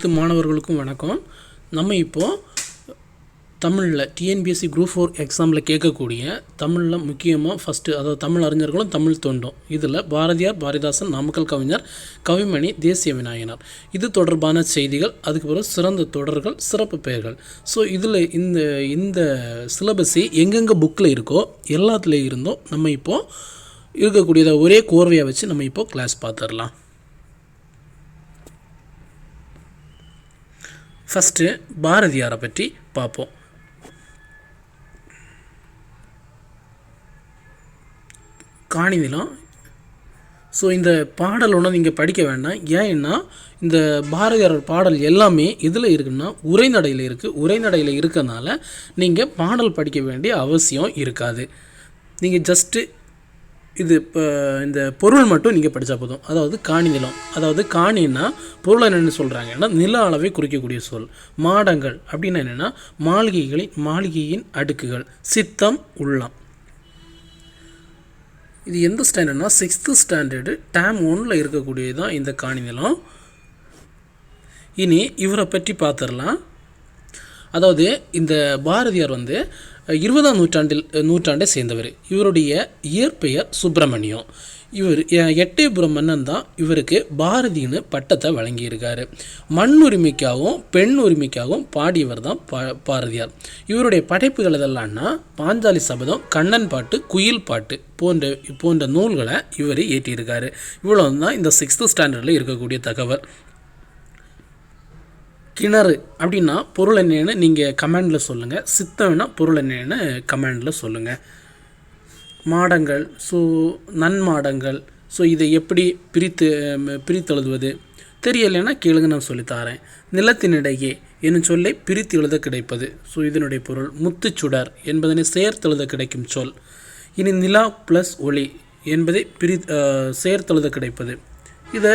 அனைத்து மாணவர்களுக்கும் வணக்கம். நம்ம இப்போது தமிழில் டிஎன்பிஎஸ்சி குரூப் 4 எக்ஸாமில் கேட்கக்கூடிய தமிழில் முக்கியமாக ஃபஸ்ட்டு, அதாவது தமிழ் அறிஞர்களும் தமிழ் தொண்டும், இதில் பாரதியார், பாரதிதாசன், நாமக்கல் கவிஞர், கவிமணி, தேசிய விநாயகனார், இது தொடர்பான செய்திகள், அதுக்கு பிறகு சிறந்த தொடர்கள், சிறப்பு பெயர்கள். ஸோ இதில் இந்த சிலபஸே எங்கெங்கே புக்கில் இருக்கோ எல்லாத்துலேயும் இருந்தோம் நம்ம இப்போது இருக்கக்கூடியதை ஒரே கோர்வையாக வச்சு நம்ம இப்போது கிளாஸ் பார்த்துடலாம். ஃபஸ்ட்டு பாரதியாரை பற்றி பார்ப்போம். காணிநிலம். ஸோ இந்த பாடல் ஒன்று நீங்கள் படிக்க வேண்டாம். ஏன்னா இந்த பாரதியார் பாடல் எல்லாமே இதில் இருக்குன்னா உரைநடையில் இருக்குது. உரைநடையில் இருக்கிறதுனால நீங்கள் பாடல் படிக்க வேண்டிய அவசியம் இருக்காது. நீங்கள் ஜஸ்ட்டு இது இப்போ இந்த பொருள் மட்டும் நீங்கள் படித்தா போதும். அதாவது காணிநிலம், அதாவது காணின்னா பொருள் என்னென்னு சொல்கிறாங்கன்னா நில அளவை குறிக்கக்கூடிய சொல். மாடங்கள் அப்படின்னா என்னென்னா மாளிகையின் அடுக்குகள். சித்தம், உள்ளம். இது எந்த ஸ்டாண்டர்ட்னா 6th ஸ்டாண்டர்டு டேம் 1 இருக்கக்கூடியது தான் இந்த காணிநிலம். இனி இவரை பற்றி பார்த்துடலாம். அதாவது இந்த பாரதியார் 20ஆம் நூற்றாண்டை சேர்ந்தவர். இவருடைய இயற்பெயர் சுப்பிரமணியம். இவர் எட்டயபுரம் மன்னன் தான் இவருக்கு பாரதின்னு பட்டத்தை வழங்கியிருக்காரு. மண் உரிமைக்காகவும் பெண் உரிமைக்காகவும் பாடியவர் தான் பாரதியார். இவருடைய படைப்புகள் எதெல்லாம்னா பாஞ்சாலி சபதம், கண்ணன் பாட்டு, குயில் பாட்டு போன்ற நூல்களை இவர் இயற்றியிருக்காரு. இவ்வளோ தான் இந்த 6th ஸ்டாண்டர்டில் இருக்கக்கூடிய தகவல். கிணறு அப்படின்னா பொருள் என்னன்னு நீங்கள் கமெண்டில் சொல்லுங்கள். சித்தம்னா பொருள் என்னன்னு கமெண்டில் சொல்லுங்கள். மாடங்கள், ஸோ நன்மாடங்கள், ஸோ இதை எப்படி பிரித்தெழுதுவது தெரியலைன்னா கேளுங்க, நான் சொல்லித்தாரேன். நிலத்தினிடையே என்னும் சொல்லை பிரித்து எழுத கிடைப்பது. ஸோ இதனுடைய பொருள். முத்துச்சுடர் என்பதனை சேர்த்தெழுத கிடைக்கும் சொல். இனி நிலா ப்ளஸ் ஒளி என்பதை சேர்த்தெழுத கிடைப்பது. இதை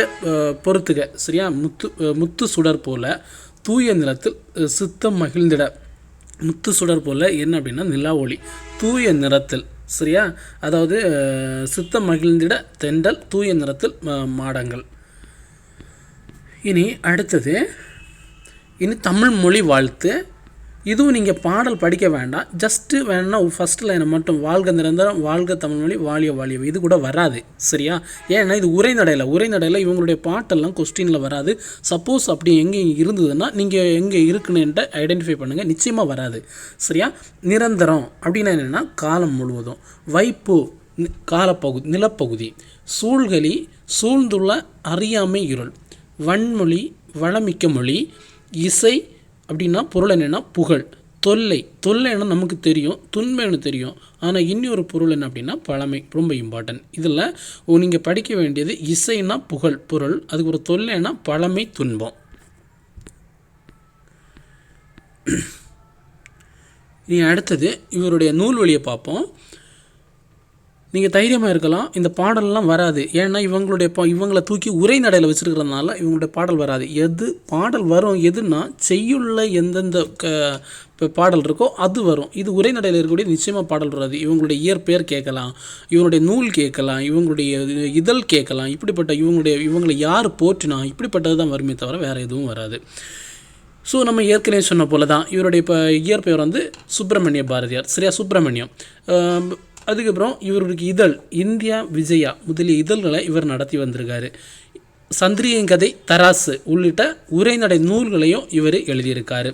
பொறுத்துக, சரியா? முத்து சுடர் போல தூய நிலத்தில் சித்தம் மகிழ்ந்திட. முத்து சுடர் போல் என்ன அப்படின்னா நிலா ஒளி, தூய நிறத்தில், சரியா? அதாவது சித்தம் மகிழ்ந்திட தெண்டல், தூய நிறத்தில் மாடங்கள். இனி அடுத்தது தமிழ் மொழி வாழ்த்து. இதுவும் நீங்கள் பாடல் படிக்க வேண்டாம். ஜஸ்ட்டு வேணுன்னா ஃபஸ்ட் லைனை மட்டும் வாழ்க நிரந்தரம், வாழ்க தமிழ்மொழி, வாழிய வாழிய, இது கூட வராது, சரியா? ஏன்னா இது உரைநடையில் இவங்களுடைய பாட்டெல்லாம் கொஸ்டினில் வராது. சப்போஸ் அப்படி எங்கே இருந்ததுன்னா நீங்கள் எங்கே இருக்குன்னு ஐடென்டிஃபை பண்ணுங்கள், நிச்சயமாக வராது, சரியா? நிரந்தரம் அப்படின்னா என்னென்னா காலம் முழுவதும். வைப்பு காலப்பகுதி, நிலப்பகுதி. சூழ்கலி சூழ்ந்துள்ள அறியாமை இருள். வன்மொழி வளமிக்க மொழி. இசை அப்படின்னா பொருள் என்னென்னா புகழ். தொல்லைன்னா நமக்கு தெரியும், துன்பம்னு தெரியும். ஆனால் இன்னொரு பொருள் என்ன அப்படின்னா பழமை, ரொம்ப இம்பார்ட்டன்ட். இதில் நீங்கள் படிக்க வேண்டியது இசைன்னா புகழ் பொருள், அதுக்கு ஒரு தொல்லைன்னா பழமை, துன்பம். இனி அடுத்தது இவருடைய நூல்வழியை பார்ப்போம். நீங்கள் தைரியமாக இருக்கலாம், இந்த பாடல்லாம் வராது. ஏன்னா இவங்களை தூக்கி உரைநடையில் வச்சுருக்கிறதுனால இவங்களுடைய பாடல் வராது. பாடல் வரும் எதுனா செய்யுள்ள எந்தெந்த பாடல் இருக்கோ அது வரும். இது உரைநடையில் இருக்கக்கூடிய நிச்சயமாக பாடல் வராது. இவங்களுடைய இயற்பெயர் கேட்கலாம், இவங்களுடைய நூல் கேட்கலாம், இவங்களுடைய இதழ் கேட்கலாம். இப்படிப்பட்ட இவங்களை யார் போற்றினா இப்படிப்பட்டது தான் வருமே தவிர வேறு எதுவும் வராது. ஸோ நம்ம ஏற்கனவே சொன்ன போல தான் இவருடைய இயற்பெயர் சுப்பிரமணிய பாரதியார், சரியா? சுப்பிரமணியம். அதுக்கப்புறம் இவருக்கு இதழ் இந்தியா விஜயா முதலிய இதழ்களை இவர் நடத்தி வந்திருக்காரு. சந்திரியங்கதை, தராசு உள்ளிட்ட உரைநடை நூல்களையும் இவர் எழுதியிருக்காரு.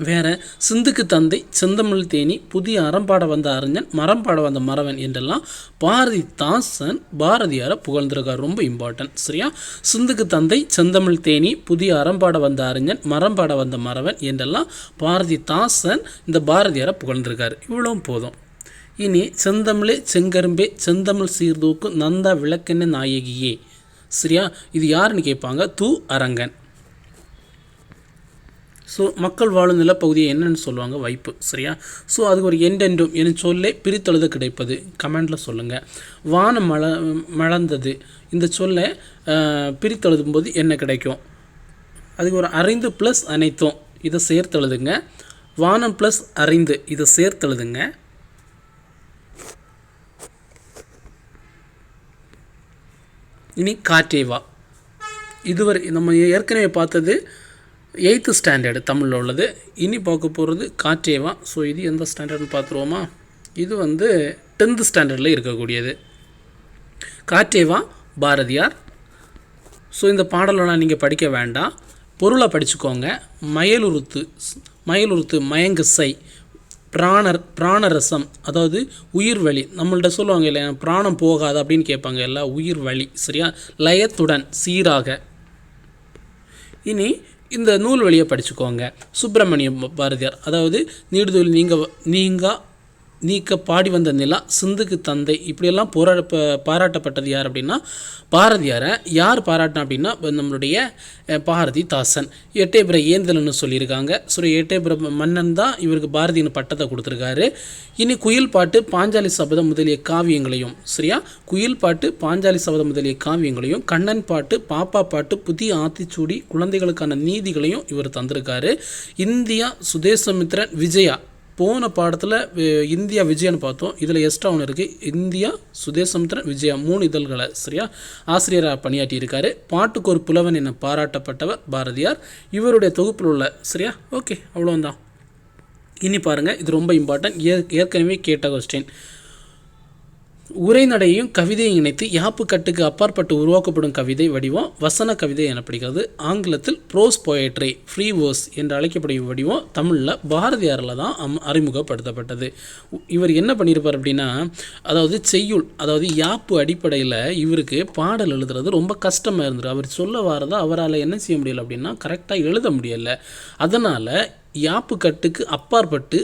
வேறு சிந்துக்கு தந்தை, செந்தமிழ் தேனி, புதிய அறம்பாட வந்த அறிஞன், மரம்பாட வந்த மறவன் என்றெல்லாம் பாரதிதாசன் பாரதியாரை புகழ்ந்திருக்கார். ரொம்ப இம்பார்ட்டன்ட், சரியா? சிந்துக்கு தந்தை, செந்தமிழ் தேனி, புதிய அறம்பாட வந்த அறிஞன், மரம்பாட வந்த மறவன் என்றெல்லாம் பாரதிதாசன் இந்த பாரதியாரை புகழ்ந்திருக்கார். இவ்வளவும் போதும். இனி செந்தமிழே செங்கரும்பே செந்தமிழ் சீர்தூக்கு நந்தா விளக்கென்ன நாயகியே, சரியா? இது யாருன்னு கேட்பாங்க, அரங்கன். ஸோ மக்கள் வாழும் நிலப்பகுதியை என்னென்னு சொல்லுவாங்க, வைப்பு, சரியா? ஸோ அதுக்கு ஒரு எண்டெண்டும் என சொல்லே பிரித்தெழுத கிடைப்பது. கமெண்டில் சொல்லுங்கள். வானம் மலர்ந்தது, இந்த சொல்லை பிரித்தெழுதும் போது என்ன கிடைக்கும்? அதுக்கு ஒரு அறிந்து ப்ளஸ் அனைத்தும், இதை சேர்த்தெழுதுங்க. வானம் ப்ளஸ் அறிந்து, இதை சேர்த்தெழுதுங்க. இனி காற்றே வா. இதுவரை நம்ம ஏற்கனவே பார்த்தது 8th ஸ்டாண்டர்டு தமிழில் உள்ளது. இனி பார்க்க போகிறது காற்றேவா. ஸோ இது எந்த ஸ்டாண்டர்ட்னு பார்த்துருவோமா? இது வந்து 10th ஸ்டாண்டர்டில் இருக்கக்கூடியது. காற்றேவா பாரதியார். ஸோ இந்த பாடலெல்லாம் நீங்கள் படிக்க வேண்டாம், பொருளை படிச்சுக்கோங்க. மயலுறுத்து மயங்கசை, பிராணரசம் அதாவது உயிர் வழி. நம்மள்ட்ட சொல்லுவாங்க இல்லையா, பிராணம் போகாது அப்படின்னு கேட்பாங்க எல்லாம், உயிர் வழி. சரியா? லயத்துடன் சீராக. இனி இந்த நூல் வழியை படிச்சுக்கோங்க. சுப்பிரமணியம் பாரதியார் அதாவது நீடுதொழில் நீக்க பாடி வந்த நிலா, சிந்துக்கு தந்தை, இப்படியெல்லாம் பாராட்டப்பட்டது யார் அப்படின்னா பாரதியாரை. யார் பாராட்டினா அப்படின்னா நம்மளுடைய பாரதிதாசன். எட்டயபுர ஏந்தல்னு சொல்லியிருக்காங்க. ஸோ எட்டயபுர மன்னன் தான் இவருக்கு பாரதியின் பட்டத்தை கொடுத்துருக்காரு. இனி குயில் பாட்டு, பாஞ்சாலி சபதம் முதலிய காவியங்களையும், சரியா, குயில் பாட்டு, பாஞ்சாலி சபதம் முதலிய காவியங்களையும், கண்ணன் பாட்டு, பாப்பா பாட்டு, புதிய ஆத்திச்சூடி, குழந்தைகளுக்கான நீதிகளையும் இவர் தந்திருக்காரு. இந்தியா, சுதேசமித்ரன், விஜயா. போன பாடத்தில் இந்தியா விஜயன்னு பார்த்தோம். இதில் எக்ஸ்ட்ரா ஒன்று இருக்குது, இந்தியா சுதேசமித்ரன் விஜயா, 3 இதழ்களை சரியா ஆசிரியராக பணியாற்றியிருக்காரு. பாட்டுக்கு ஒரு புலவன் என பாராட்டப்பட்டவர் பாரதியார். இவருடைய தொகுப்பில் உள்ள சரியா. ஓகே, அவ்வளோதான். இனி பாருங்கள், இது ரொம்ப இம்பார்ட்டன்ட், ஏற்கனவே கேட்ட கொஸ்டின். உரைநடையையும் கவிதையும் இணைத்து யாப்பு கட்டுக்கு அப்பாற்பட்டு உருவாக்கப்படும் கவிதை வடிவம் வசன கவிதை எனப்படுகிறது. ஆங்கிலத்தில் ப்ரோஸ் போயட்ரி, ஃப்ரீ வேர்ஸ் என்று அழைக்கப்படும் வடிவம் தமிழில் பாரதியாரில் தான் அறிமுகப்படுத்தப்பட்டது. இவர் என்ன பண்ணியிருப்பார் அப்படின்னா, அதாவது செய்யுள், அதாவது யாப்பு அடிப்படையில் இவருக்கு பாடல் எழுதுறது ரொம்ப கஷ்டமாக இருந்தது. அவர் சொல்ல வரதை அவரால் என்ன செய்ய முடியலை அப்படின்னா கரெக்டாக எழுத முடியலை. அதனால் யாப்பு கட்டுக்கு அப்பாற்பட்டு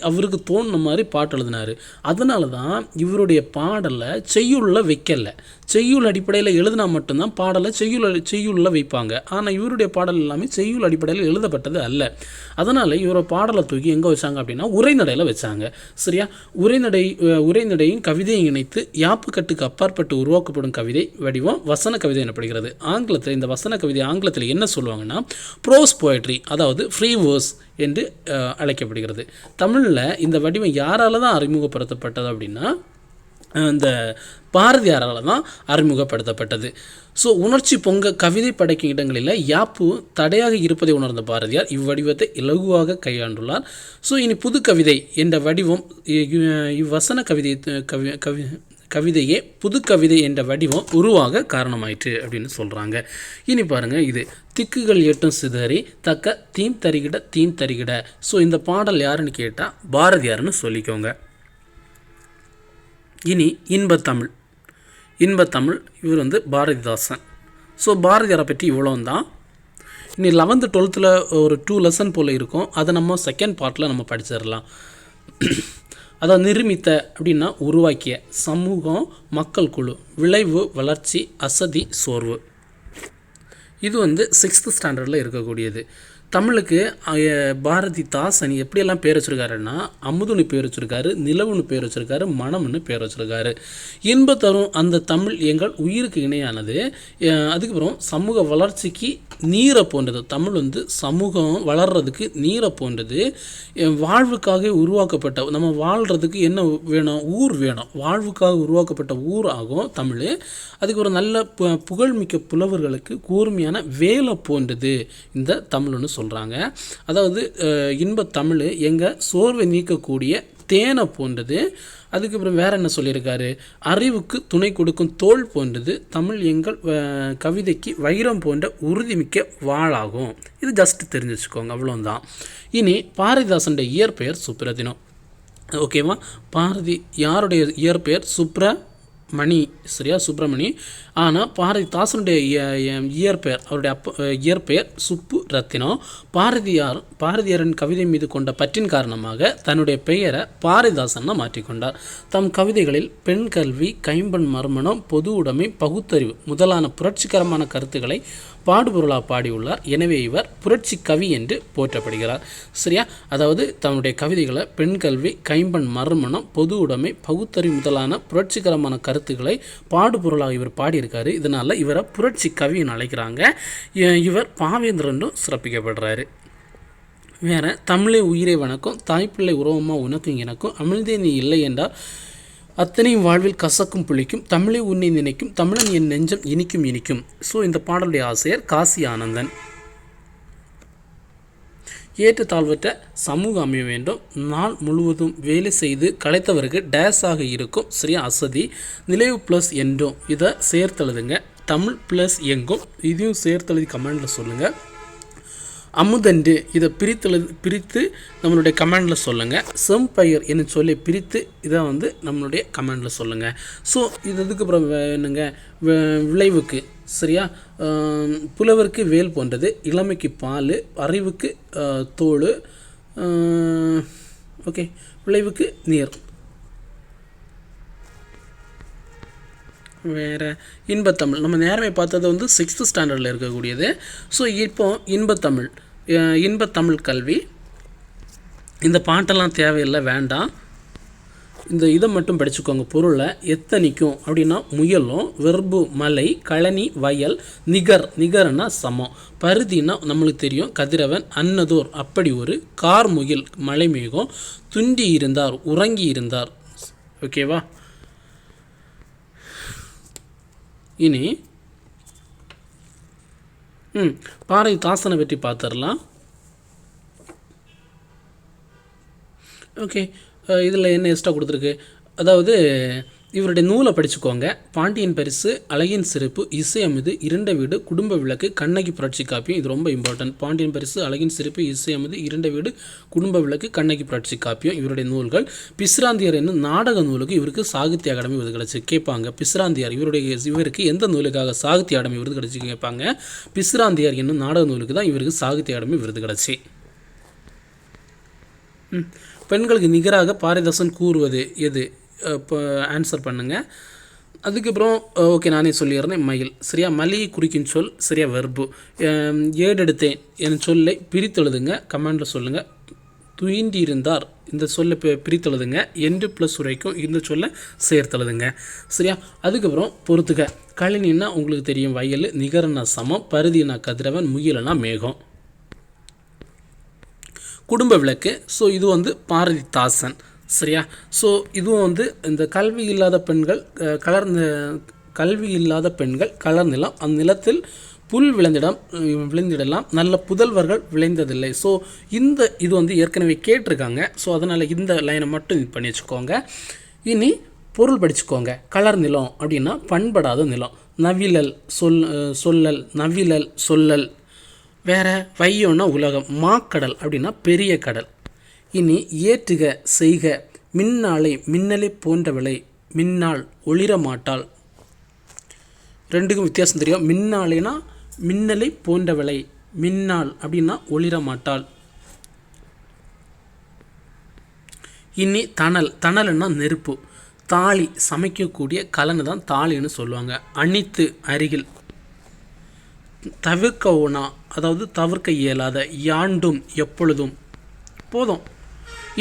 அவருக்கு தோணுன மாதிரி பாட்டு எழுதினார். அதனால தான் இவருடைய பாடலை செய்யுளில் வைக்கலை. செய்யுள் அடிப்படையில் எழுதினா மட்டும்தான் பாடலை செய்யுளில் வைப்பாங்க. ஆனால் இவருடைய பாடல் எல்லாமே செய்யுள் அடிப்படையில் எழுதப்பட்டது அல்ல. அதனால் இவரோட பாடலை தூக்கி எங்கே வச்சாங்க அப்படின்னா உரைநடையில் வச்சாங்க. சரியா? உரைநடையும் கவிதையும் இணைத்து யாப்பு கட்டுக்கு அப்பாற்பட்டு உருவாக்கப்படும் கவிதை வடிவம் வசன கவிதை எனப்படுகிறது. ஆங்கிலத்தில் இந்த வசன கவிதை ஆங்கிலத்தில் என்ன சொல்லுவாங்கன்னா ப்ரோஸ் போயட்ரி, அதாவது ஃப்ரீ வேர்ஸ் என்று அழைக்கப்படுகிறது. தமிழில் இந்த வடிவம் யாரால தான் அறிமுகப்படுத்தப்பட்டது அப்படின்னா இந்த பாரதியாரால் தான் அறிமுகப்படுத்தப்பட்டது. ஸோ உணர்ச்சி பொங்க கவிதை படைக்கும் இடங்களில் யாப்பு தடையாக இருப்பதை உணர்ந்த பாரதியார் இவ்வடிவத்தை இலகுவாக கையாண்டுள்ளார். ஸோ இனி புது கவிதை என்ற வடிவம் இவ்வசன கவிதையே புது கவிதை என்ற வடிவம் உருவாக காரணமாயிற்று அப்படின்னு சொல்கிறாங்க. இனி பாருங்கள், இது திக்குகள் எட்டும் சிதறி தக்க தீம் தரிகிட. ஸோ இந்த பாடல் யாருன்னு கேட்டால் பாரதியார்னு சொல்லிக்கோங்க. இனி இன்பத்தமிழ். இவர் வந்து பாரதிதாசன். ஸோ பாரதியாரை பற்றி இவ்வளோந்தான். இனி 11th 12th ஒரு 2 லெசன் போல் இருக்கும். அதை நம்ம செகண்ட் பார்ட்டில் நம்ம படிச்சிடலாம். அதாவது நிர்மித்த அப்படின்னா உருவாக்கிய, சமூகம், மக்கள் குழு, விளைவு, வளர்ச்சி, அசதி, சோர்வு. இது வந்து 6th ஸ்டாண்டர்டில் இருக்கக்கூடியது. தமிழுக்கு பாரதிதாசன் எப்படியெல்லாம் பேர் வச்சுருக்காருன்னா அமுதுன்னு பேர் வச்சுருக்காரு, நிலவுன்னு பேர் வச்சுருக்காரு, மனம்னு பேர் வச்சுருக்காரு. இன்ப தரும் அந்த தமிழ் எங்கள் உயிருக்கு இணையானது. அதுக்கப்புறம் சமூக வளர்ச்சிக்கு நீரை போன்றது. தமிழ் வந்து சமூகம் வளர்கிறதுக்கு நீரை போன்றது. வாழ்வுக்காக உருவாக்கப்பட்ட, நம்ம வாழ்கிறதுக்கு என்ன வேணும்? ஊர் வேணும். வாழ்வுக்காக உருவாக்கப்பட்ட ஊர் ஆகும் தமிழ். அதுக்கு ஒரு நல்ல புகழ்மிக்க புலவர்களுக்கு கூர்மையான வேலை போன்றது இந்த தமிழ்னு சொல்கிறாங்க. அதாவது இன்ப தமிழ் எங்கள் சோர்வை நீக்கக்கூடிய தேனை போன்றது. அதுக்கப்புறம் வேறு என்ன சொல்லியிருக்காரு? அறிவுக்கு துணை கொடுக்கும் தோல் போன்றது. தமிழ் எங்கள் கவிதைக்கு வைரம் போன்ற உறுதிமிக்க வாளாகும். இது ஜஸ்ட் தெரிஞ்சு வச்சுக்கோங்க, அவ்வளோதான். இனி பாரதிதாசனுடைய இயற்பெயர் சுப்ரதினம். ஓகேவா? பாரதி யாருடைய இயற்பெயர்? சுப்ரமணி. சரியா? சுப்பிரமணி. ஆனால் பாரதிதாசனுடைய இயற்பெயர், அவருடைய இயற்பெயர் சுப்பு ரத்தினம். பாரதியாரின் கவிதை மீது கொண்ட பற்றின் காரணமாக தன்னுடைய பெயரை பாரதிதாசன் மாற்றிக்கொண்டார். தம் கவிதைகளில் பெண் கல்வி, கைம்பெண் மறுமணம், பொது உடைமை, பகுத்தறிவு முதலான புரட்சிகரமான கருத்துக்களை பாடுபொருளாக பாடியுள்ளார். எனவே இவர் புரட்சி கவி என்று போற்றப்படுகிறார். சரியா? அதாவது தன்னுடைய கவிதைகளை பெண் கல்வி, கைம்பெண் மறுமணம், பொது உடைமை, பகுத்தறிவு முதலான புரட்சிகரமான கருத்துக்களை பாடுபொருளாக இவர் பாடியிருக்காரு. இதனால் இவரை புரட்சி கவின்னு அழைக்கிறாங்க. இவர் பாவேந்திரனும் சிறப்பிக்கப்படுறாரு. வேறு தமிழை உயிரை வணக்கம், தாய்ப்பிள்ளை உறவமாக உனக்கும் எனக்கும், அமிழ்தே நீ இல்லை என்றால் அத்தனையும் வாழ்வில் கசக்கும் புளிக்கும், தமிழை உன்னை நினைக்கும், தமிழன் என் நெஞ்சம் இனிக்கும். ஸோ இந்த பாடலுடைய ஆசிரியர் காசி ஆனந்தன். ஏற்றத்தாழ்வற்ற சமூகம் அமைய வேண்டும். நாள் முழுவதும் வேலை செய்து களைத்தவருக்கு டேஸாக இருக்கும். சரியா, அசதி. நிலைவு ப்ளஸ் என்றும் இதை சேர்த்தெழுதுங்க. தமிழ் ப்ளஸ் எங்கும் இதையும் சேர்த்தெழுதி கமெண்டில் சொல்லுங்கள். அமுதன்று இதை பிரித்து நம்மளுடைய கமெண்டில் சொல்லுங்கள். செம்பயிர் என்று சொல்லி பிரித்து இதை நம்மளுடைய கமெண்டில் சொல்லுங்கள். ஸோ இது இதுக்கப்புறம் என்னங்க, விளைவுக்கு சரியா, புலவருக்கு வேல் போன்றது, இளமைக்கு பால், அறிவுக்கு தோல், ஓகே, விளைவுக்கு நீர். வேறு இன்பத்தமிழ் நம்ம நேரமே பார்த்தது 6th ஸ்டாண்டர்டில் இருக்கக்கூடியது. ஸோ இப்போ இன்பத்தமிழ் கல்வி. இந்த பாட்டெல்லாம் தேவையில்லை, வேண்டாம். இந்த இதை மட்டும் படிச்சுக்கோங்க. பொருளை எத்தனிக்கும் அப்படின்னா முயலும், வெர்பு மலை, கழனி வயல், நிகர்னா சமம், பருதினா நம்மளுக்கு தெரியும் கதிரவன், அன்னதோர் அப்படி ஒரு, கார்முகில் மலைமேகம், துண்டி இருந்தார் உறங்கி இருந்தார். ஓகேவா? இனி பாரதிதாசனை பற்றி பார்த்துடலாம். ஓகே, இதில் என்ன எக்ஸ்ட்ரா கொடுத்துருக்கு, அதாவது இவருடைய நூலை படிச்சுக்கோங்க. பாண்டியன் பரிசு, அழகின் சிறப்பு, இசை அமுது, இரண்ட வீடு, குடும்ப விளக்கு, கண்ணகி புரட்சி காப்பியம். இது ரொம்ப இம்பார்ட்டன்ட். பாண்டியன் பரிசு, அழகின் சிறப்பு, இசை அமுது, இரண்ட வீடு, குடும்ப விளக்கு, கண்ணகி புரட்சி காப்பியம் இவருடைய நூல்கள். பிசிராந்தியார் என்னும் நாடக நூலுக்கு இவருக்கு சாகித்ய அகாடமி விருது கிடச்சி. கேட்பாங்க, பிசிராந்தியார் இவருக்கு எந்த நூலுக்காக சாகித்ய அகாடமி விருது கிடச்சி கேட்பாங்க. பிசிராந்தியார் என்னும் நாடக நூலுக்கு தான் இவருக்கு சாகித்ய அகாடமி விருது கிடச்சி. பெண்களுக்கு நிகராக பாரதிதாசன் கூறுவது எது? இப்போ ஆன்சர் பண்ணுங்கள். அதுக்கப்புறம் ஓகே, நானே சொல்லிடுறேன். மயில். சரியா, மலையை குறிக்கும் சொல். சரியா, வெர்பு. ஏடெடுத்தேன் என் சொல்லை பிரித்தெழுதுங்க. கமெண்டில் சொல்லுங்கள். துயின்றி இருந்தார் இந்த சொல்லை பிரித்தெழுதுங்க. என்று ப்ளஸ் உரைக்கும் இந்த சொல்லை சேர்த்தெழுதுங்க. சரியா, அதுக்கப்புறம் பொறுத்துக்க. கழனின்னா உங்களுக்கு தெரியும் வயல், நிகரனா சமம், பருதினா கதிரவன், முயலனா மேகம். குடும்ப விளக்கு. ஸோ இது பாரதிதாசன். சரியா, ஸோ இதுவும் இந்த கல்வி இல்லாத பெண்கள் கலர் நிலம், அந்நிலத்தில் புல் விளைந்திடலாம், நல்ல புதல்வர்கள் விளைந்ததில்லை. ஸோ இது ஏற்கனவே கேட்டிருக்காங்க. ஸோ அதனால் இந்த லைனை மட்டும் இது பண்ணி வச்சுக்கோங்க. இனி பொருள் படிச்சுக்கோங்க. கலர் நிலம் அப்படின்னா பண்படாத நிலம். நவிழல் சொல்லல், நவிழல் சொல்லல். வேறு வையோன்னா உலகம். மாக்கடல் அப்படின்னா பெரிய கடல். இனி ஏற்றுக, செய்க. மின்னாலை, மின்னலை போன்றவளை, மின்னாள் ஒளிர மாட்டாள். ரெண்டுக்கும் வித்தியாசம் தெரியும். மின்னாலைனா மின்னலை போன்றவளை, மின்னாள் அப்படின்னா ஒளிர மாட்டாள். இனி தணல்னா நெருப்பு. தாலி சமைக்கக்கூடிய கலனை தான் தாலின்னு சொல்லுவாங்க. அணித்து, அருகில். தவிர்க்கவுனா அதாவது தவிர்க்க இயலாத. யாண்டும், எப்பொழுதும். போதும்.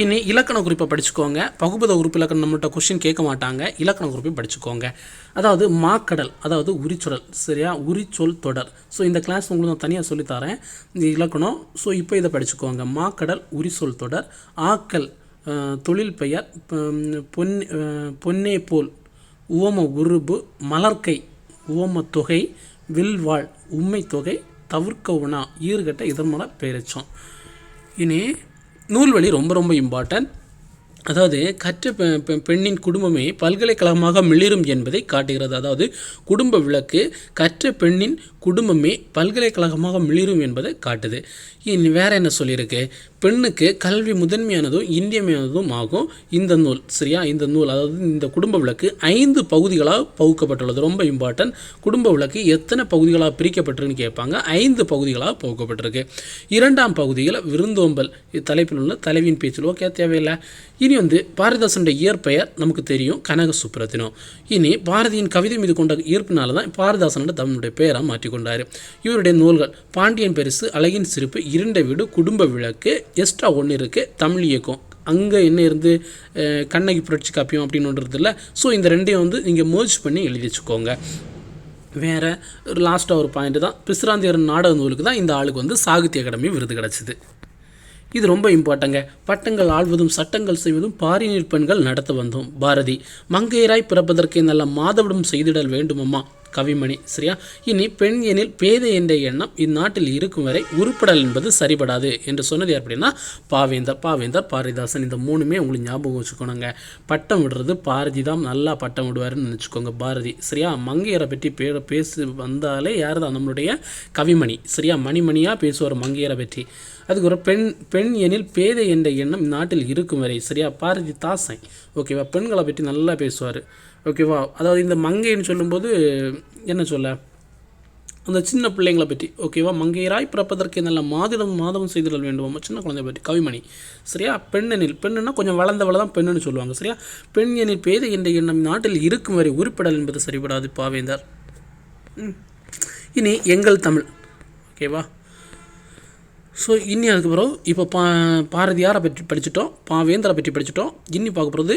இனி இலக்கண குறிப்பை படிச்சுக்கோங்க. பகுபத உறுப்பு இலக்கணம் நம்மள்கிட்ட கொஸ்டின் கேட்க மாட்டாங்க. இலக்கண குறிப்பையும் படிச்சுக்கோங்க. அதாவது மாக்கடல் அதாவது உரிச்சொல். சரியா, உரிச்சொல் தொடர். ஸோ இந்த கிளாஸ் உங்களுக்கு நான் தனியாக சொல்லித்தரேன் இந்த இலக்கணம். ஸோ இப்போ இதை படிச்சுக்கோங்க. மாக்கடல் உரிச்சொல் தொடர். ஆக்கல் தொழில் பெயர். பொன்னே போல் உவம உருபு. மலர்க்கை உவம தொகை. வில்வாள் உண்மை தொகை. தவிர்க்க உணா ஈறுகட்ட இதமான பெயரச்சம். இனி நூல்வழி ரொம்ப ரொம்ப இம்பார்ட்டன்ட். அதாவது கற்ற பெண்ணின் குடும்பமே பல்கலைக்கழகமாக மிளிரும் என்பதை காட்டுகிறது. அதாவது குடும்ப விளக்கு கற்ற பெண்ணின் குடும்பமே பல்கலைக்கழகமாக மிளிரும் என்பதை காட்டுது. இனி வேறு என்ன சொல்லியிருக்கு? பெண்ணுக்கு கல்வி முதன்மையானதும் இன்றியமையானதும் ஆகும் இந்த நூல். சரியா, இந்த நூல் அதாவது இந்த குடும்ப விளக்கு 5 பகுதிகளாக பகுக்கப்பட்டுள்ளது. ரொம்ப இம்பார்ட்டன்ட். குடும்ப விளக்கு எத்தனை பகுதிகளாக பிரிக்கப்பட்டிருக்குன்னு கேட்பாங்க. 5 பகுதிகளாக பகுக்கப்பட்டிருக்கு. 2ஆம் பகுதியில் விருந்தோம்பல் தலைப்பில் உள்ள தலைவியின் பேச்சில். ஓகே, தேவையில்லை. இனி பாரதிதாசனுடைய இயற்பெயர் நமக்கு தெரியும், கனக சுப்ரத்தினம். இனி பாரதியின் கவிதை மீது கொண்ட ஈர்ப்பினால தான் பாரதிதாசனோட தன்னுடைய பெயராக மாற்றிக்கொண்டார். இவருடைய நூல்கள் பாண்டியன் பரிசு, அழகின் சிரிப்பு, இரண்ட வீடு, குடும்ப விளக்கு. எக்ஸ்ட்ரா ஒன்று இருக்குது, தமிழ் இயக்கம். அங்கே என்ன இருந்து கண்ணகி புரட்சி காப்பியம் அப்படின்னு ஒன்று இல்லை. ஸோ இந்த ரெண்டையும் நீங்கள் மர்ஜ் பண்ணி எழுதி வச்சுக்கோங்க. வேறு லாஸ்ட்டாக ஒரு பாயிண்ட் தான், பிசிராந்தியார் நாடக நூலுக்கு தான் இந்த ஆளுக்கு சாகித்ய அகாடமி விருது கிடச்சிது. இது ரொம்ப இம்பார்ட்டங்க. பட்டங்கள் ஆள்வதும் சட்டங்கள் செய்வதும் பாரினில் பெண்கள் நடத்த வந்தோம் பாரதி. மங்கையராய் பிறப்பதற்கு நல்ல மாதவிடம் செய்திடல் வேண்டுமம்மா. கவிமணி. சரியா? இனி பெண் எனில் பேதை என்ற எண்ணம் இந்நாட்டில் இருக்கும் வரை உருப்படல் என்பது சரிபடாது என்று சொன்னது அப்படின்னா பாவேந்தர் பாரதிதாசன். இந்த மூணுமே உங்களுக்கு ஞாபகம் வச்சுக்கணுங்க. பட்டம் விடுறது பாரதி தான் நல்லா பட்டம் விடுவாருன்னு நினச்சிக்கோங்க, பாரதி. சரியா? மங்கையரை பற்றி பேசு வந்தாலே யார் தான்? நம்மளுடைய கவிமணி. சரியா? மணிமணியாக பேசுவார் மங்கையரை பற்றி. அதுக்கு ஒரு பெண் எனில் பேதை என்ற எண்ணம் நாட்டில் இருக்கும் வரை. சரியா? பாரதிதாசன். ஓகேவா? பெண்களை பற்றி நல்லா பேசுவார். ஓகேவா? அதாவது இந்த மங்கைன்னு சொல்லும்போது என்ன சொல்ல, அந்த சின்ன பிள்ளைங்களை பற்றி. ஓகேவா? மங்கையராய் பிறப்பதற்கு நல்ல மாதவம் செய்திடல் வேண்டும், சின்ன குழந்தைய பற்றி கவிமணி. சரியா? பெண்ணெனில், பெண்ணுன்னா கொஞ்சம் வளர்ந்தவளை தான் பெண்ணுன்னு சொல்லுவாங்க. சரியா? பெண் எனில் பேதை என்ற எண்ணம் நாட்டில் இருக்கும் வரை உருப்படல் என்பது சரிபடாது, பாவேந்தர். இனி எங்கள் தமிழ். ஓகேவா? ஸோ இன்னி அதுக்கப்புறம் இப்போ பாரதியாரை பற்றி படிச்சுட்டோம், பாவேந்தரை பற்றி படிச்சுட்டோம். இன்னி பார்க்க போகிறது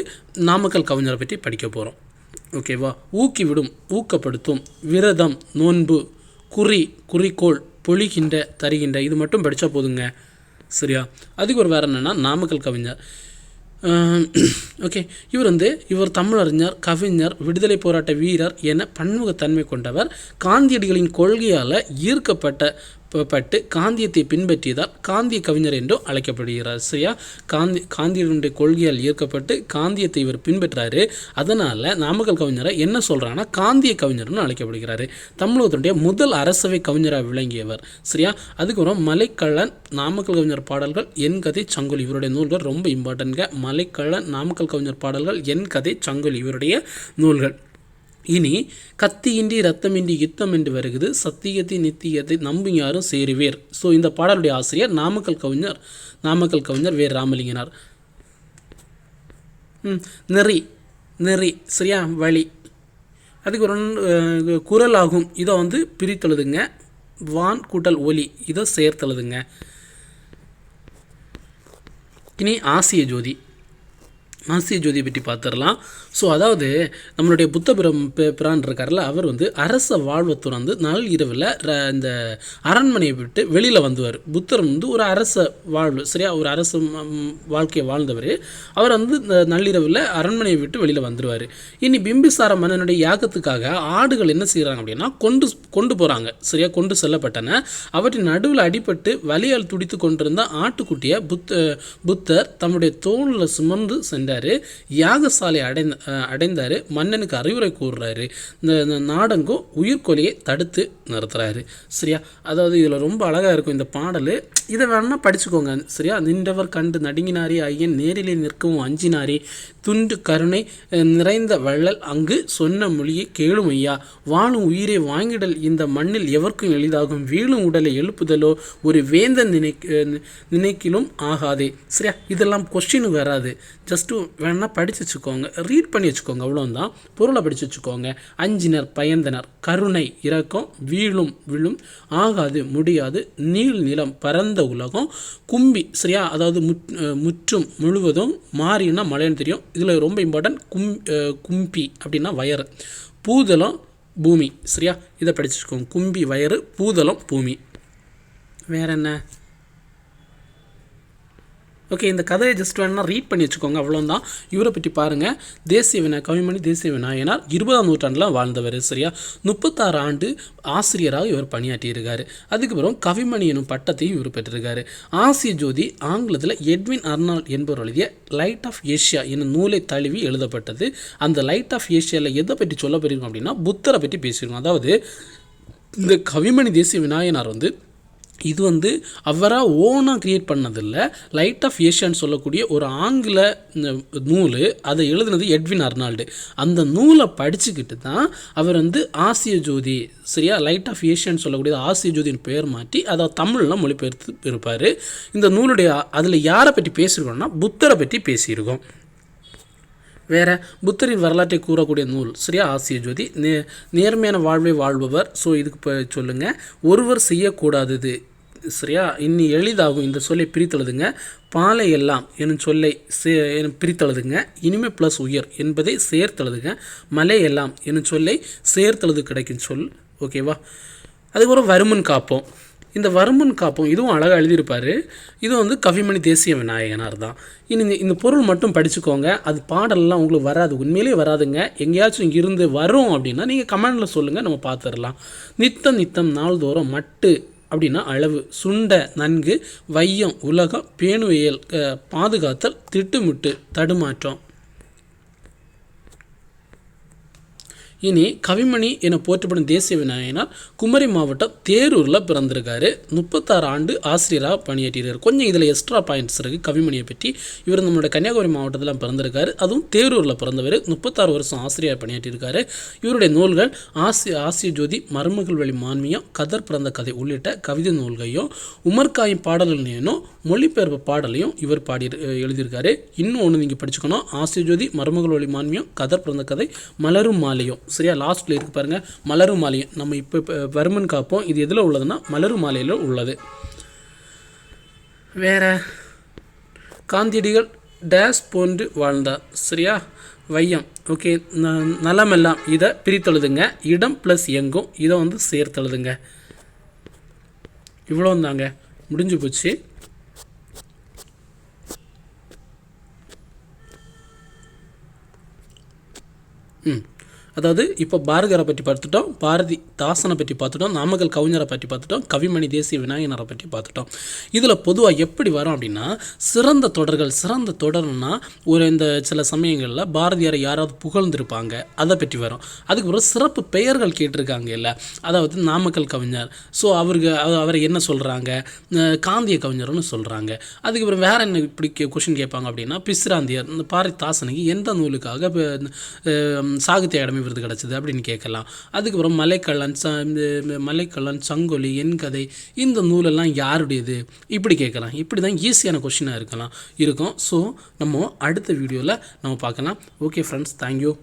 நாமக்கல் கவிஞரை பற்றி படிக்க போகிறோம். ஓகேவா? ஊக்கிவிடும், ஊக்கப்படுத்தும், விரதம், நோன்பு, குறிக்கோள், பொழிகின்ற, தருகின்ற, இது மட்டும் படித்தா போதுங்க. சரியா? அதுக்கு ஒரு வேறு என்னென்னா நாமக்கல் கவிஞர். ஓகே, இவர் தமிழறிஞர், கவிஞர், விடுதலை போராட்ட வீரர் என பன்முகத்தன்மை கொண்டவர். காந்தியடிகளின் கொள்கையால் ஈர்க்கப்பட்டு காந்தியத்தை பின்பற்றியதால் காந்திய கவிஞர் என்றும் அழைக்கப்படுகிறார். சரியா? காந்தியனுடைய கொள்கையால் ஈர்க்கப்பட்டு காந்தியத்தை இவர் பின்பற்றாரு. அதனால் நாமக்கல் கவிஞரை என்ன சொல்கிறாங்கன்னா காந்திய கவிஞர்னு அழைக்கப்படுகிறார். தமிழகத்தினுடைய முதல் அரசவை கவிஞராக விளங்கியவர். சரியா? அதுக்கப்புறம் மலைக்கள்ளன், நாமக்கல் கவிஞர் பாடல்கள், என் கதை, சங்கொலி, இவருடைய நூல்கள் ரொம்ப இம்பார்ட்டன்ட்ங்க. மலைக்கள்ளன், நாமக்கல் கவிஞர் பாடல்கள், என் கதை, சங்கொலி, இவருடைய நூல்கள். இனி கத்தியின்றி ரத்தமின்றி யுத்தம் என்று வருகிறது, சத்தியத்தை நித்தியத்தை நம்பும் யாரும் சேருவேர். ஸோ இந்த பாடலுடைய ஆசிரியர் நாமக்கல் கவிஞர் வே. ராமலிங்கனார். நெறி. சரியா? வழி. அதுக்கு ஒரு குரல் ஆகும், இதை பிரித்தெழுதுங்க. வான் கூட்டல் ஒலி, இதை சேர்த்தெழுதுங்க. இனி ஆசிய ஜோதியை பற்றி பார்த்துடலாம். ஸோ அதாவது நம்மளுடைய புத்த பிரான் இருக்கார்ல, அவர் அரச வாழ்வை துறந்து நள்ளிரவில் இந்த அரண்மனையை விட்டு வெளியில் வந்துவார். புத்தர் ஒரு அரச வாழ்வு. சரியா? ஒரு அரச வாழ்க்கையை வாழ்ந்தவர். அவர் இந்த நள்ளிரவில் அரண்மனையை விட்டு வெளியில் வந்துடுவார். இனி பிம்பிசார மன்னனுடைய யாகத்துக்காக ஆடுகள் என்ன செய்கிறாங்க அப்படின்னா கொண்டு போகிறாங்க. சரியா? கொண்டு செல்லப்பட்டன. அவற்றின் நடுவில் அடிபட்டு வலியால் துடித்து கொண்டிருந்த ஆட்டுக்குட்டியை புத்தர் தம்முடைய தோளில் சுமந்து சென்றார். யாகசாலை அடைந்தார். மன்னனுக்கு அறிவுரை கூறுறாரு. இந்த நாடங்கும் உயிர்கொலையை தடுத்து நிறுத்துறாரு. சரியா? அதாவது இதில் ரொம்ப அழகாக இருக்கும் இந்த பாடல். இதை வேணால் படிச்சுக்கோங்க. சரியா? நின்றவர் கண்டு நடுங்கினாரே ஐயன், நேரிலே நிற்கவும் அஞ்சினாரே, துண்டு கருணை நிறைந்த வள்ளல் அங்கு சொன்ன மொழியை கேளும் ஐயா, வாழும் உயிரை வாங்கிடல் இந்த மண்ணில் எவருக்கும் எளிதாகும், வீழும் உடலை எழுப்புதலோ ஒரு வேந்தன் நினைக்கிலும் ஆகாதே. சரியா? இதெல்லாம் கொஸ்டின் வராது. ஜஸ்ட்டு வேணால் படித்து வச்சுக்கோங்க, ரீட் பண்ணி வச்சுக்கோங்க, அவ்வளோதான். பொருளை படித்து வச்சுக்கோங்க. அஞ்சினர் பயந்தனர், கருணை இரக்கம், விழும் ஆகாது முடியாது, நீள் நிலம் பரந்த உலகம், கும்பி. சரியா? அதாவது முற்றும் முழுவதும், மாறினா மழைன்னு தெரியும். இதில் ரொம்ப இம்பார்ட்டன்ட் கும்பி அப்படின்னா வயறு, பூதளம் பூமி. சரியா? இதை படிச்சுக்கோங்க. கும்பி வயறு, பூதளம் பூமி. வேற என்ன? ஓகே, இந்த கதையை ஜஸ்ட் வேணா ரீட் பண்ணி வச்சுக்கோங்க, அவ்வளோதான். இவரை பற்றி பாருங்கள். கவிமணி தேசிய விநாயகனார் 20ஆம் நூற்றாண்டில் வாழ்ந்தவர். சரியா? 36 ஆண்டு ஆசிரியராக இவர் பணியாற்றியிருக்காரு. அதுக்கப்புறம் கவிமணி எனும் பட்டத்தையும் இவர் பெற்றிருக்காரு. ஆசிய ஜோதி ஆங்கிலத்தில் எட்வின் அர்னால்ட் என்பவர் எழுதிய லைட் ஆஃப் ஏஷியா என்னும் நூலை தழுவி எழுதப்பட்டது. அந்த லைட் ஆஃப் ஏஷியாவில் எதை பற்றி சொல்ல போயிருக்கோம் அப்படின்னா புத்தரை பற்றி பேசியிருக்கோம். அதாவது இந்த கவிமணி தேசிய விநாயகனார் இது அவராக ஓனாக க்ரியேட் பண்ணதில்லை. லைட் ஆஃப் ஏஷியான்னு சொல்லக்கூடிய ஒரு ஆங்கில நூல், அதை எழுதுனது எட்வின் அர்னால்டு. அந்த நூலை படிச்சுக்கிட்டு தான் அவர் ஆசிய ஜோதி, சரியா, லைட் ஆஃப் ஏஷியான்னு சொல்லக்கூடியது ஆசிய ஜோதியின் பெயர் மாற்றி அதை தமிழில் மொழிபெயர்த்து இருப்பார். இந்த நூலுடைய அதில் யாரை பற்றி பேசியிருக்கோம்னா புத்தரை பற்றி பேசியிருக்கோம். வேறு புத்தரின் வரலாற்றை கூறக்கூடிய நூல், சரியா, ஆசிய ஜோதி. நேர்மையான வாழ்வை வாழ்பவர். ஸோ இதுக்கு இப்போ சொல்லுங்கள். ஒருவர் செய்யக்கூடாதது, சரியா, இன்னி எளிதாகும். இந்த சொல்லை பிரித்தெழுதுங்க. பாலை எல்லாம் எனும் சொல்லை பிரித்தெழுதுங்க. இனிமே ப்ளஸ் உயர் என்பதை சேர்த்தெழுதுங்க. மலை எல்லாம் எனும் சொல்லை சேர்த்தெழுது கிடைக்கும் சொல். ஓகேவா? அதுக்கப்புறம் வருமுன் காப்போம். இந்த வருமுன் காப்போம் இதுவும் அழகாக எழுதியிருப்பார். இது வந்து கவிமணி தேசிய விநாயகனார் தான். இந்த பொருள் மட்டும் படிச்சுக்கோங்க. அது பாடலெலாம் உங்களுக்கு வராது, உண்மையிலேயே வராதுங்க. எங்கேயாச்சும் இங்கே இருந்து வரும் அப்படின்னா நீங்கள் கமெண்டில் சொல்லுங்கள், நம்ம பார்த்துடலாம். நித்தம் நித்தம் நாள்தோறும் மட்டு அப்படின்னா அளவு, சுண்ட நன்கு, வையம் உலகம், பேணுவியல் பாதுகாத்தல், திட்டுமுட்டு தடுமாற்றம். இனி கவிமணி என போற்றப்படும் தேசிய விநாயகனார் குமரி மாவட்டம் தேரூரில் பிறந்திருக்காரு. 36 ஆண்டு ஆசிரியராக பணியாற்றியிருக்கார். கொஞ்சம் இதில் எக்ஸ்ட்ரா பாயிண்ட்ஸ் இருக்குது கவிமணியை பற்றி. இவர் நம்மளோட கன்னியாகுமரி மாவட்டத்தில் பிறந்திருக்காரு, அதுவும் தேரூரில் பிறந்தவர். 36 வருஷம் ஆசிரியராக பணியாற்றியிருக்காரு. இவருடைய நூல்கள் ஆசிய ஜோதி, மருமகள் வழி மான்மியம், கதர் பிறந்த கதை உள்ளிட்ட கவிதை நூல்களையும் உமர்காயும் பாடல்களையும் மொழிபெயர்ப்பு பாடலையும் இவர் எழுதியிருக்காரு. இன்னும் ஒன்று நீங்கள் படிச்சுக்கணும், ஆசிய ஜோதி, மருமகள் வழி மான்மியம், கதர் பிறந்த கதை, மலரும் மாலையும். சரியா, லாஸ்ட்டில் இருக்கு பாருங்கள், மலரும் மாலையும். நம்ம இப்போ வருமன் காப்போம் இது எதில் உள்ளதுன்னா மலரும் மாலையில் உள்ளது. வேற காந்தியடிகள் டேஸ் போன்று வாழ்ந்தார். சரியா, வையம். ஓகே, நலமெல்லாம் இதை பிரித்தெழுதுங்க. இடம் ப்ளஸ் எங்கும் இதை வந்து சேர்த்தெழுதுங்க. இவ்வளோ தாங்க, முடிஞ்சு போச்சு. அதாவது இப்போ பாரதியாரை பற்றி பார்த்துட்டோம், பாரதிதாசனை பற்றி பார்த்துட்டோம், நாமக்கல் கவிஞரை பற்றி பார்த்துட்டோம், கவிமணி தேசிய விநாயகனரை பற்றி பார்த்துட்டோம். இதில் பொதுவாக எப்படி வரும் அப்படின்னா, சிறந்த தொடர்னா இந்த சில சமயங்களில் பாரதியாரை யாராவது புகழ்ந்திருப்பாங்க, அதை பற்றி வரும். அதுக்கப்புறம் சிறப்பு பெயர்கள் கேட்டிருக்காங்க இல்லை, அதாவது நாமக்கல் கவிஞர், ஸோ அவரை என்ன சொல்கிறாங்க, காந்திய கவிஞர்னு சொல்கிறாங்க. அதுக்கப்புறம் வேறு என்ன இப்படி கொஷின் கேட்பாங்க அப்படின்னா, பிசிராந்தியர், இந்த பாரதிதாசனுக்கு எந்த நூலுக்காக சாகித்ய அகாடமி விருது கிடச்சிது அப்படின்னு கேட்கலாம். அதுக்கப்புறம் மலைக்கள்ளன், சங்கொலி, என் கதை, இந்த நூலெல்லாம் யாருடையது இப்படி கேட்கலாம். இப்படி தான் ஈஸியான கொஷினாக இருக்கும். ஸோ நம்ம அடுத்த வீடியோவில் நம்ம பார்க்கலாம். Okay friends, thank you.